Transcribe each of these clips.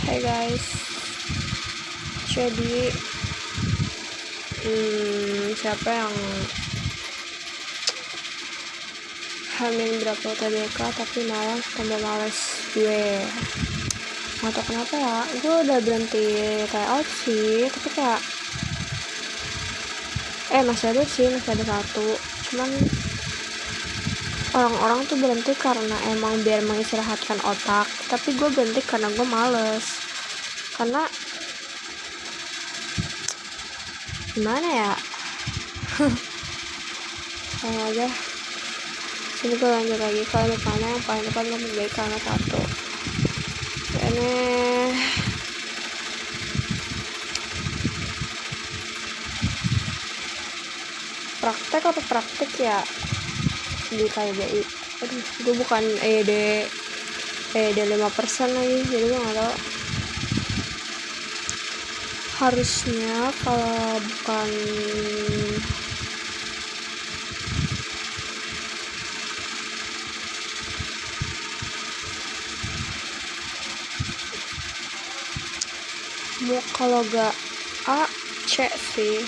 Hai guys, jadi siapa yang hamil berapa UTBK tapi malah tambah males gue. Nggak tau kenapa ya, gue udah berhenti tryout sih, tapi kayak masih ada satu, cuman orang-orang tuh berhenti karena emang biar mengistirahatkan otak, tapi gue berhenti karena gue males. Karena gimana ya, kayak aja. Sini gue lanjut lagi. Kalau misalnya yang paling depan lebih baik karena satu ini praktek ya di KBI. Aduh, gue bukan ED 5% lagi, jadi gue nggak tahu. Harusnya kalau bukan mau kalau gak A, C sih.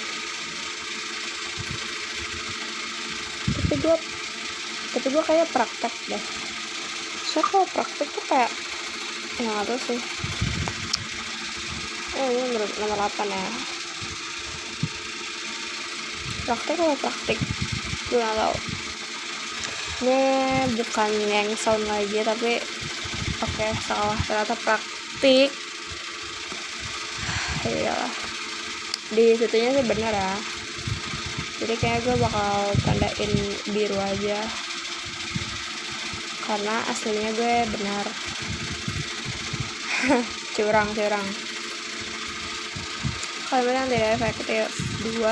Tapi gue kayak praktek deh. So kalau praktek tuh kayak nggak tahu sih. Ini nomor 8 ya. Praktek gue nggak tahu. Ini bukan yang sound lagi, tapi oke, salah, ternyata praktik. Iyalah, di situnya sih bener ya. Jadi kayak gue bakal tandain biru aja karena aslinya gue benar. curang kalau yang tidak efektif. 2,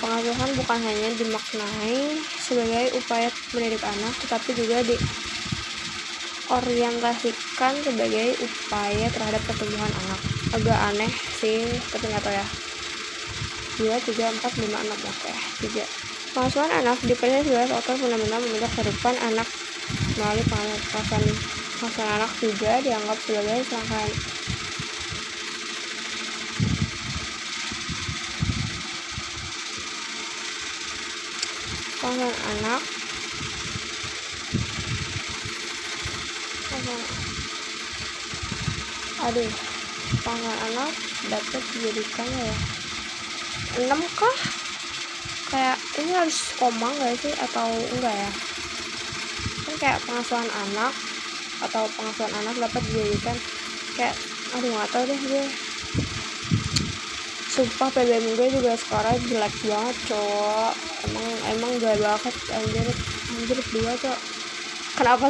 pengasuhan bukan hanya dimaknai sebagai upaya mendidik anak, tetapi juga diorientasikan sebagai upaya terhadap pertumbuhan anak. Agak aneh sih, tapi nggak tahu ya. 2, 3, 4, 5, 6, oke. 3, pengasuhan anak dipercaya sebagai faktor fundamental membentuk kehidupan anak melalui pengasuhan anak juga dianggap sebagai serangkaian pengasuhan anak dapat dijadikan ya 6 kah? Kayak ini harus koma nggak sih atau enggak ya? Kan kayak pengasuhan anak dapat dijadikan kayak nggak tahu deh gue. Sumpah PBM gue juga sekarang jelek banget, cowok. Emang gak banget anjir 2, cowok. Kenapa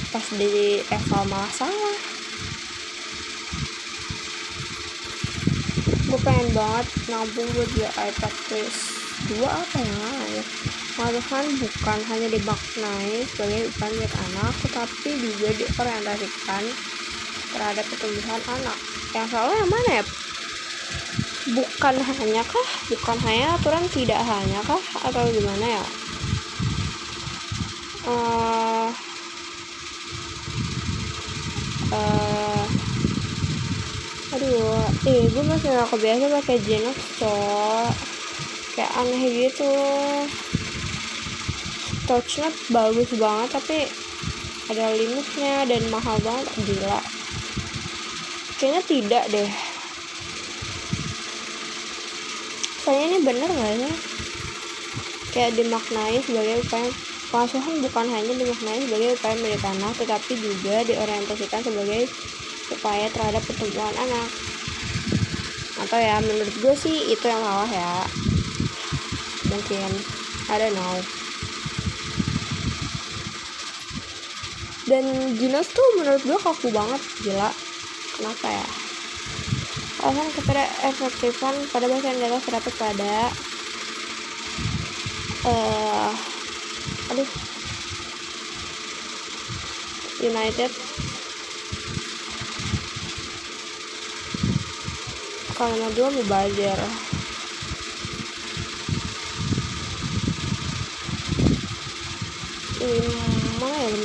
pas di eval malah salah. Gue pengen banget nabung buat dia iPad please. 2 apa ya? Pengasuhan bukan hanya dimaknai sebagai upaya mendidik anak, tetapi juga diorientasikan terhadap pertumbuhan anak. Yang salah yang mana ya? Bukan hanya aturan, tidak hanya kah, atau gimana ya? Gue masih gak kebiasa pakai Genox, cowok. Kayak aneh gitu. Touchnya bagus banget, tapi ada limitnya dan mahal banget, gila. Kayaknya tidak deh. Soalnya ini bener gak sih? Kayak dimaknai sebagai upaya pengasuhan bukan hanya dimaknai sebagai upaya mendidik anak, tetapi juga diorientasikan sebagai upaya terhadap pertumbuhan anak. Atau ya, menurut gue sih itu yang salah ya. Mungkin, I don't know. Dan Ginos tuh menurut gue kaku banget, gila. Kenapa ya? Alasan kepada efektifan pada bahasa yang dapat terdapat pada United kalau 2 mubazir. Mana ya 5?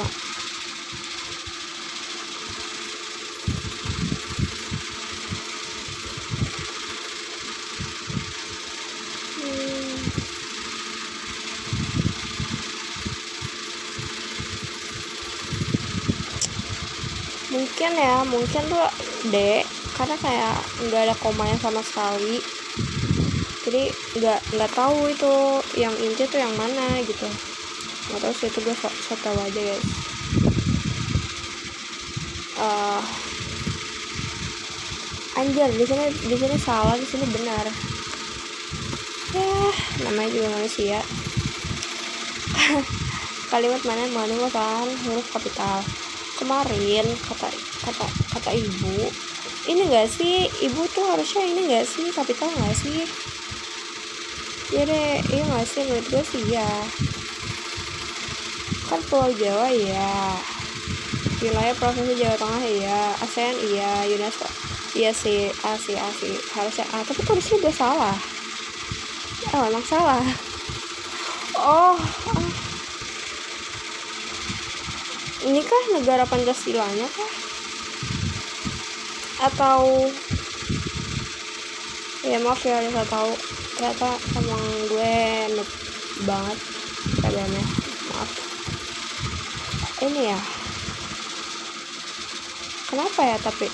mungkin tuh D, karena kayak nggak ada komanya sama sekali, jadi nggak tahu itu yang inti tuh yang mana gitu, nggak tahu sih, itu gue so tau aja guys. Anjir, di sini salah, di sini benar. Ya, namanya juga manusia. Kalimat mana yang menggunakan huruf kapital. Kemarin kata ibu, ini enggak sih, ibu tuh harusnya ini enggak sih, kapital enggak sih? Ya deh, iya enggak sih, menurut gue sih ya. Kan Pulau Jawa ya, wilayah provinsi Jawa Tengah ya, ASEAN iya, UNESCO iya sih, A sih harusnya A, tapi kok disini gue salah. Emang salah. Ini kah negara Pancasilanya kah? Atau ya maaf ya, udah tahu, ternyata emang gue noob banget keadaannya, maaf. Ini ya, kenapa ya, tapi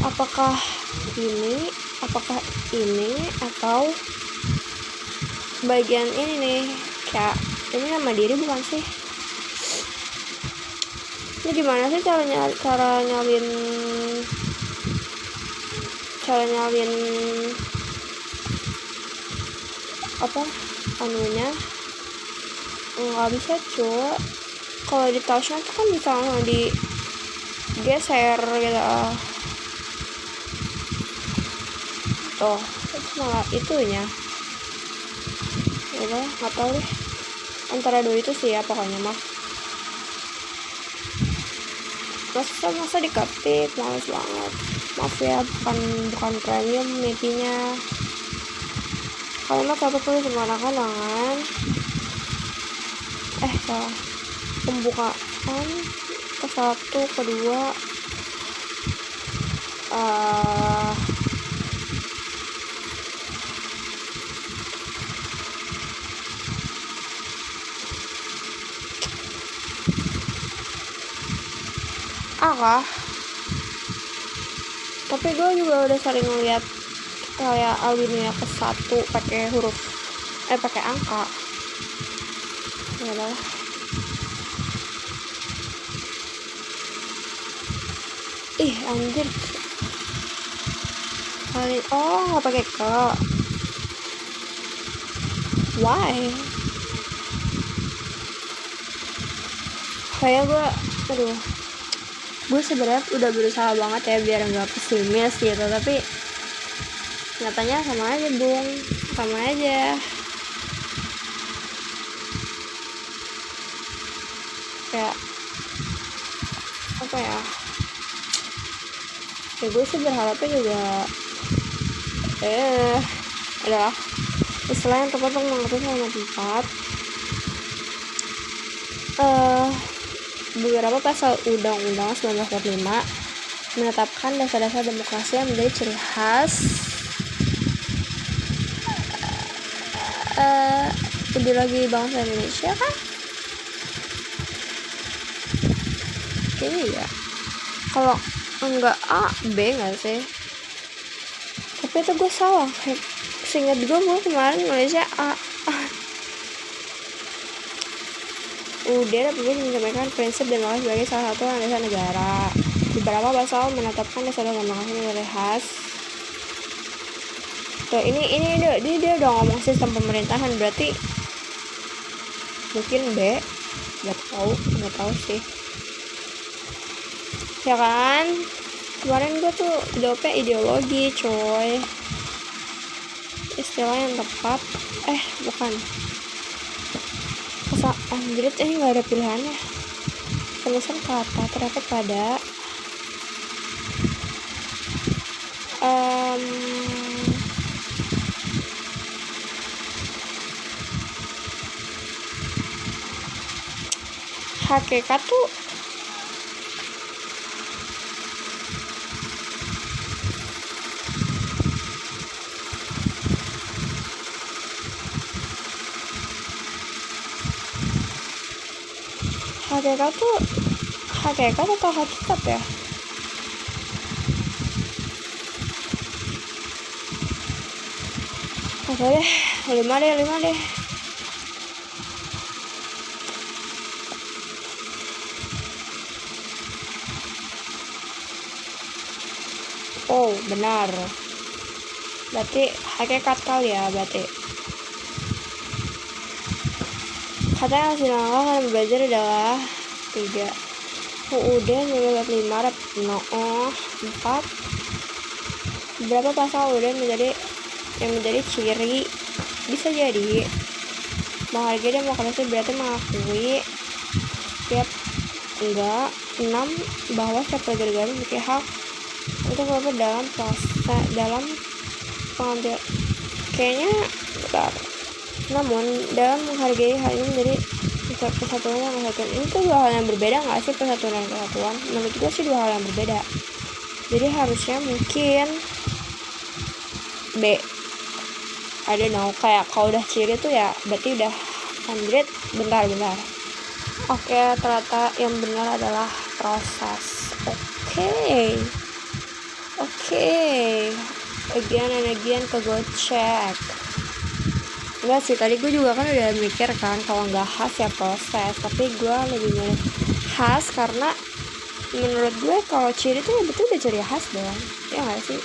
apakah ini atau bagian ini nih, kayak ini nama diri bukan sih? Ini gimana sih cara nyalin apa anunya? Nggak bisa cuy, kalau di touchnya tuh kan bisa langsung digeser gitu. Tuh, itu malah itunya. Udah, nggak tahu deh. Antara dua itu sih ya pokoknya mah. Masa diketik, males banget. Maaf ya, bukan premium meetingnya. Kalimat satu tulis menggunakan tangan. Salah. Pembukaan ke satu, kedua. Kah? Tapi gue juga udah sering ngeliat kayak alinea ke satu pakai huruf pakai angka. Ya lah. Ih anjir. Nggak pakai ke. Why? Kayak gue sebenarnya udah berusaha banget ya biar nggak pesimis gitu, tapi nyatanya sama aja bung, sama aja. Kayak apa ya? Ya gue sih berharapnya juga adalah istilah yang tepat untuk mengerti sama tempat. Beberapa pasal Undang-Undang 1945 menetapkan dasar-dasar demokrasi yang menjadi ciri khas ideologi bangsa Indonesia kan? Kayaknya ya. Kalau enggak A, B nggak sih? Tapi itu gue salah. Seingat gue kemarin Malaysia A. Republik menyampaikan prinsip demokrasi sebagai salah satu landasan negara. Beberapa pasal menetapkan dasar demokrasi menjadi khas. Tuh, ini dia udah ngomong sistem pemerintahan, berarti mungkin B. Nggak tahu sih. Ya kan? Kemarin gue tuh jawabnya ideologi, coy. Istilah yang tepat. Bukan. Anjrit, ini nggak ada pilihannya. Penulisan kata terdapat pada hakikat tuh hakikat atau hakikat ya? Apa deh, 5 deh. Oh benar, berarti hakikat kali ya. Berarti kata yang harus dilakukan dalam belajar adalah 3 UUD 5 rep 4 berapa pasal UUD yang menjadi ciri bisa jadi menghargai demokrasi berarti mengakui setiap enggak 6 bahwa setiap warga negara memiliki hak untuk berada dalam pengambil kayaknya bentar. Namun dalam menghargai hal ini menjadi persatuan dan kesatuan ini tuh 2 hal yang berbeda nggak sih? Persatuan dan kesatuan menurut gue sih 2 hal yang berbeda. Jadi harusnya mungkin B, I don't know, kayak kalau udah ciri tuh ya berarti udah 100. Bentar. Oke, ternyata yang benar adalah proses. Oke. Again ke go check. Enggak sih, tadi gue juga kan udah mikir kan kalau nggak khas ya proses, tapi gue lebih milih khas karena menurut gue kalau ciri tuh ya betul udah ciri khas dong, ya nggak sih?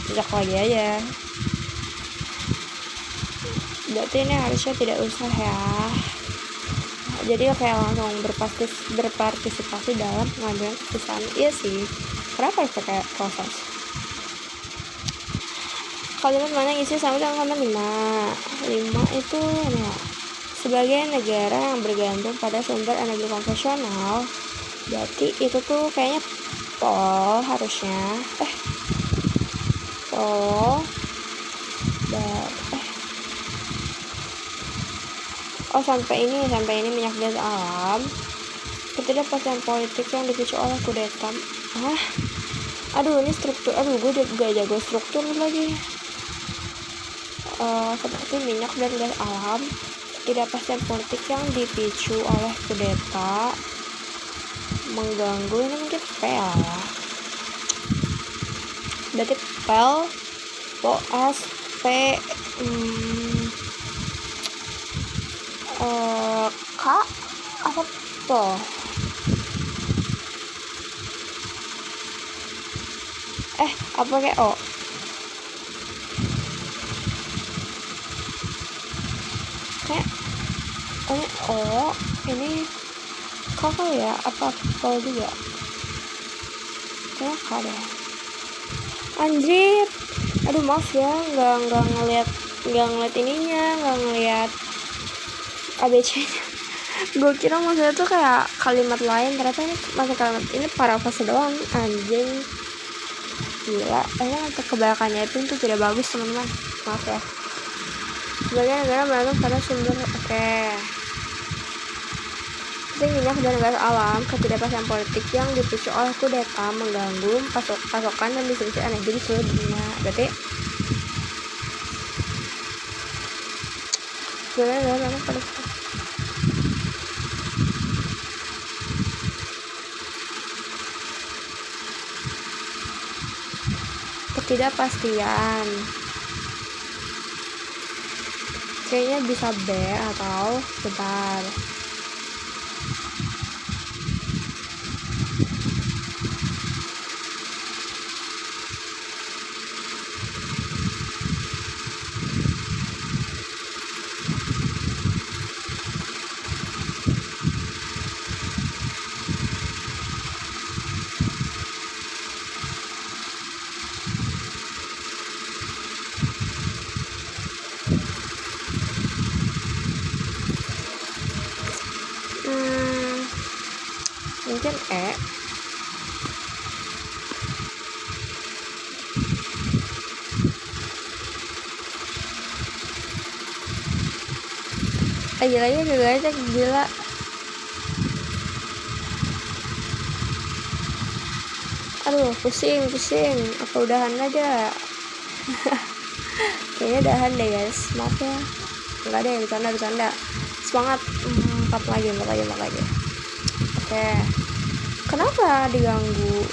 Cocok lagi aja. Berarti ini harusnya tidak usah ya. Jadi kayak langsung berpartisipasi dalam pengambilan keputusan. Iya sih, kenapa harus pakai proses? Kalimat mana yang isi sama dengan kalimat 5 itu ya, sebagai negara yang bergantung pada sumber energi konvensional, berarti itu tuh kayaknya pol harusnya sampai ini minyak gas alam, ketidakpastian politik yang dipicu oleh kudeta. Ini struktur, gue udah gak jago struktur lagi. Seperti minyak dan gas alam, ketidakpastian politik yang dipicu oleh kudeta mengganggu, ini mungkin pel ya. Berarti pel OSP K apa po? Apa kayak O? Ini kok ya? Apa po juga? Kayak K deh. Anjir. Aduh maaf ya, nggak ngeliat ininya, nggak ngeliat ABC-nya. Gue kira maksudnya tuh kayak kalimat lain, ternyata ini masih kalimat ini parafrase doang. Anjing, gila. Untuk kebanyakannya itu tidak bagus teman-teman, maaf ya. Sebagai negara bergantung pada sumber minyak dan gas alam, ketidakpastian politik yang dipicu oleh kudeta mengganggu pasokan dan distribusi energi di seluruh dunia. Berarti sebenarnya pada ketidakpastian kayaknya bisa B atau bentar. Mungkin E. Gila. Aduh, pusing. Apa udahan aja? Kayaknya udahan deh guys, maaf ya. Enggak deh, bercanda. Semangat. 4 lagi. Oke. Kenapa diganggu?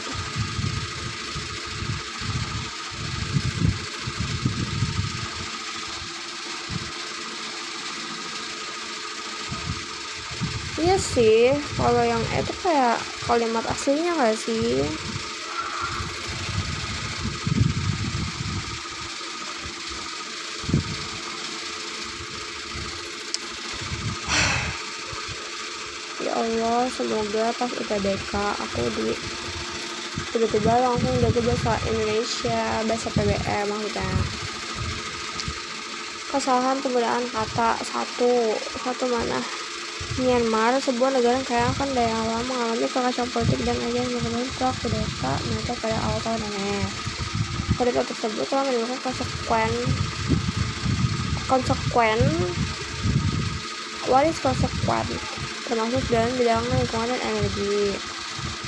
Iya sih, kalau yang itu kayak kalimat aslinya gak sih? Ya Allah, semoga pas UTBK aku tiba-tiba langsung jago bahasa Indonesia, bahasa PBM maksudnya. Kesalahan penggunaan kata satu mana? Myanmar, sebuah negara yang kaya akan daya alam, mengalami kekacauan politik dan akhirnya menyebabkan sebuah kudeta militer pada awal tahun ini. Kudeta tersebut telah menimbulkan konsekuen termasuk dalam bidang lingkungan dan energi.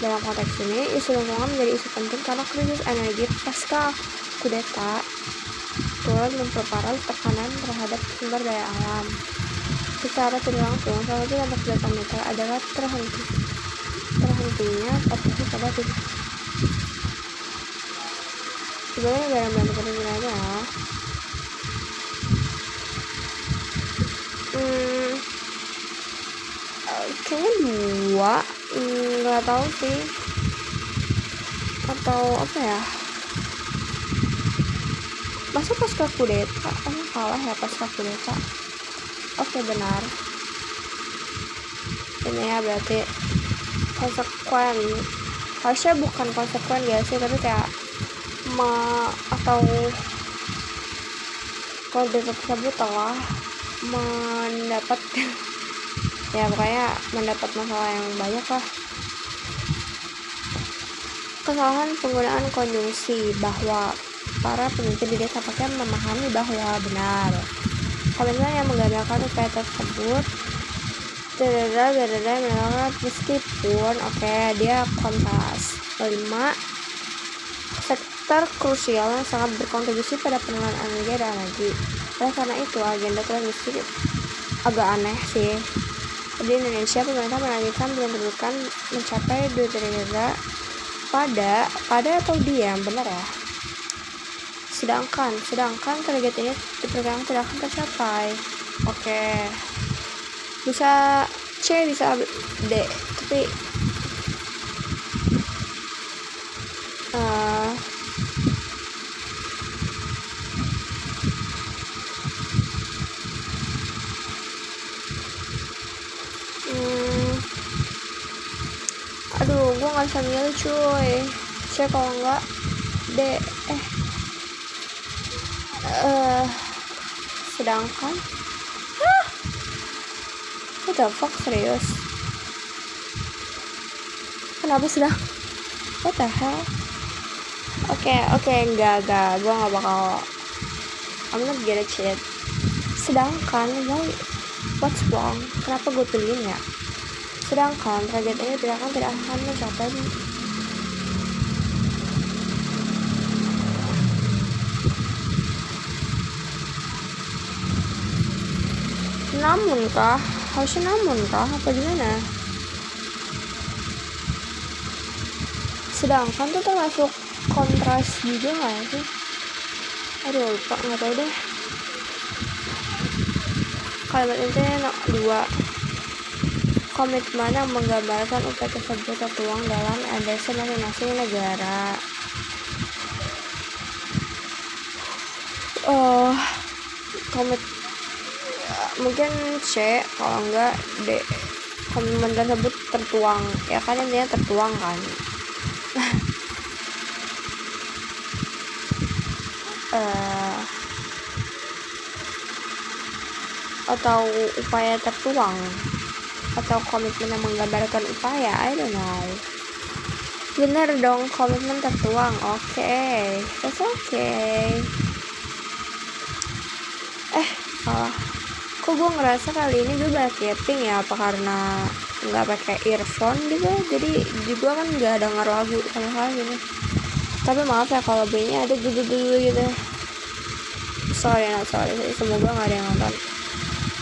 Dalam konteks ini, isu lingkungan menjadi isu penting karena krisis energi pasca kudeta turut memperparah tekanan terhadap sumber daya alam. Secara tidak langsung, salah satu dampak kudeta militer adalah terhentinya operasi pada titik. Sebagai negara membantu peninggalannya, kayaknya 2, nggak tahu sih, atau apa ya? Masa pasca kudeta? Salah ya, pasca kudeta. Oke, benar. Ini ya berarti konsekuen. Harusnya bukan konsekuen ya sih, tapi kayak atau kudeta tersebut telah mendapat ya pokoknya mendapat masalah yang banyak lah. Kesalahan penggunaan konjungsi bahwa para pemimpin di desa pakai memahami bahwa benar komitmen yang menggambarkan upaya tersebut meskipun dia kontras 5 sektor krusial yang sangat berkontribusi pada pengelolaan energi dan energi. Oleh karena itu agenda transisi agak aneh sih. Di Indonesia, pemerintah menargetkan belum terdekat mencapai 2 triliun pada atau diam, benar ya? Sedangkan target ini diperkirakan tidak akan tercapai. Oke. Bisa C, bisa D, tapi aduh, gue nggak bisa milih cuy. C kalau nggak D. Sedangkan what the fuck, serius? Kenapa sedang? What the hell? Oke, enggak, gue nggak bakal. I'm not gonna cheat. Sedangkan what's wrong? Kenapa gue pilihin ya? Sedangkan target ini tidak akan mencapai. Namunkah? Harusnya namunkah? Apa gimana? Sedangkan tuh termasuk kontras juga gak sih? Aduh, lupa, gak tau deh. Kalimat intinya 2. Komitmen yang menggambarkan upaya tersebut tertuang dalam NDC masing-masing negara. Mungkin C, kalau enggak D. Komitmen tersebut tertuang, ya kan intinya tertuang kan. Atau upaya tertuang, atau komitmen yang menggambarkan upaya, I don't know. Bener dong, komitmen tertuang. Oke, that's okay. Salah. Kok gue ngerasa kali ini gue banyak yapping ya, apa karena nggak pakai earphone gitu, jadi juga kan nggak denger lagu sama sekali gini. Tapi maaf ya kalau bunyinya ada gitu. Sorry, semoga nggak ada yang nonton.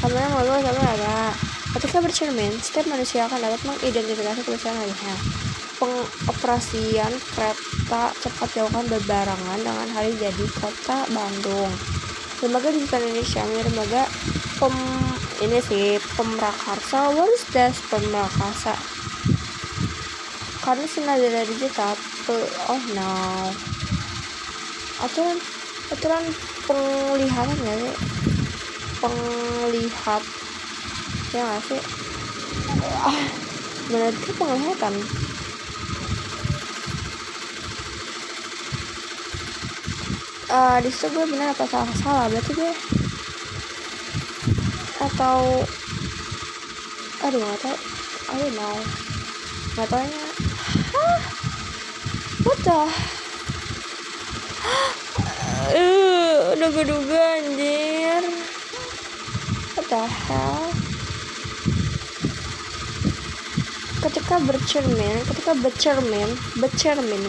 Kamu yang ngobrol sama ada. Ketika bercermin, setiap manusia akan dapat mengidentifikasi kebiasaan lainnya. Pengoperasian kereta cepat dilakukan berbarengan dengan hari jadi kota Bandung. Lembaga Digital Indonesia menjadi lembaga pemrakarsa. What is that pemrakarsa? Karena sinar data digital. Oh no. Aturan penglihatan nggak sih? Penglihat ya nggak sih? Berarti penglihatan. Di situ gue benar apa salah berarti gue atau aduh nggak tahu, I don't know, nggak taunya what the duga anjir, what the hell. Ketika bercermin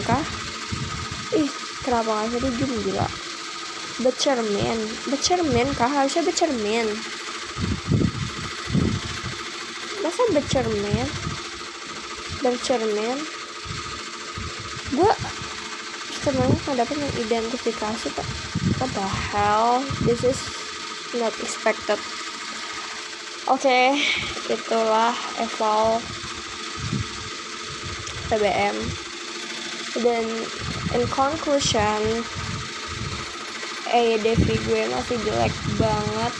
kah? Ih, kenapa nggak bisa dijum gila? Bercermin kah? Harusnya bercermin. Masa bercermin? Gue sebenarnya nggak dapat mengidentifikasi pak. What the hell? This is not expected. Oke, itulah eval PBM. Dan in conclusion, EYDV gue masih jelek banget,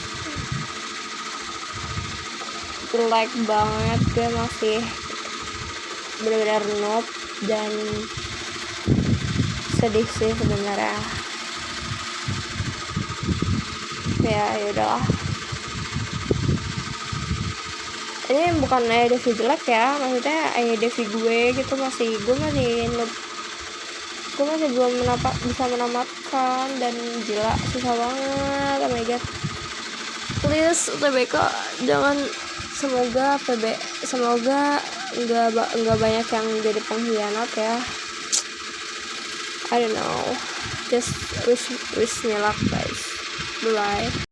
gue masih benar-benar noob dan sedih sih sebenarnya. Ya udahlah, ini bukan EYDV jelek ya, maksudnya EYDV gue gitu gue masih noob, gue masih belum bisa menamatkan dan gila susah banget. Oh my god, please UTBK jangan, semoga nggak banyak yang jadi pengkhianat ya. I don't know, just wish me luck guys. Bye.